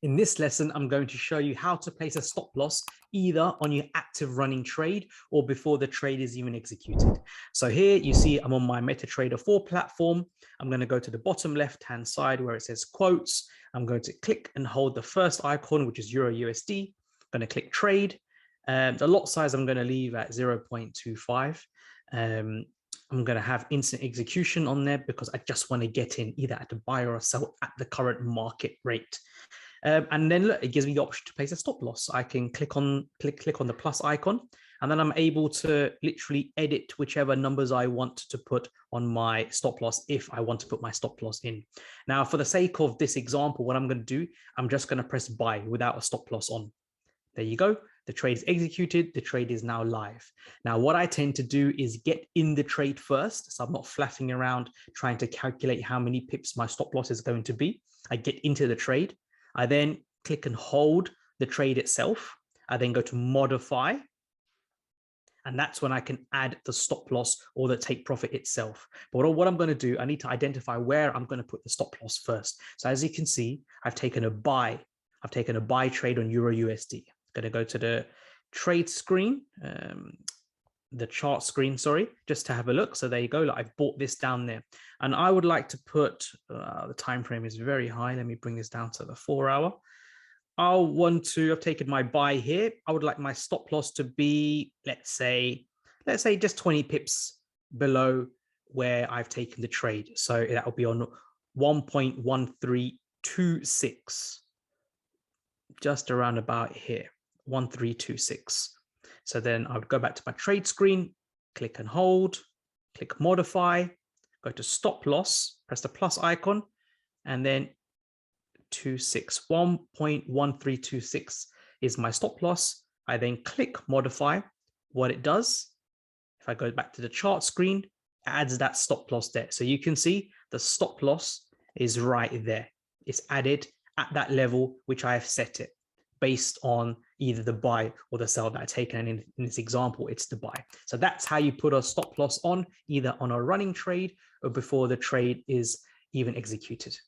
In this lesson, I'm going to show you how to place a stop loss either on your active running trade or before the trade is even executed. So here you see I'm on my MetaTrader 4 platform. I'm going to go to the bottom left-hand side where it says quotes. I'm going to click and hold the first icon, which is Euro USD. I'm going to click trade. The lot size I'm going to leave at 0.25. I'm going to have instant execution on there because I just want to get in either at the buy or sell at the current market rate. And then look, it gives me the option to place a stop loss. I can click on the plus icon, and then I'm able to literally edit whichever numbers I want to put on my stop loss if I want to put my stop loss in. Now, for the sake of this example, what I'm going to do, I'm just going to press buy without a stop loss on. There you go. The trade is executed. The trade is now live. Now, what I tend to do is get in the trade first. So I'm not flapping around trying to calculate how many pips my stop loss is going to be. I get into the trade. I then click and hold the trade itself. I then go to modify. And that's when I can add the stop loss or the take profit itself. But what I'm going to do, I need to identify where I'm going to put the stop loss first. So as you can see, I've taken a buy. I've taken a buy trade on Euro USD. I'm going to go to the trade screen, the chart screen, sorry, just to have a look. So there you go. Like I've bought this down there, and I would like to put the time frame is very high. Let me bring this down to the 4-hour. I've taken my buy here. I would like my stop loss to be, let's say just 20 pips below where I've taken the trade. So that will be on 1.1326, just around about here, 1326. So then I would go back to my trade screen, click and hold, click modify, go to stop loss, press the plus icon, and then 1.1326 is my stop loss. I then click modify. What it does, if I go back to the chart screen, it adds that stop loss there. So you can see the stop loss is right there. It's added at that level, which I have set it based on either the buy or the sell that I've taken. And in this example, it's the buy. So that's how you put a stop loss on, either on a running trade or before the trade is even executed.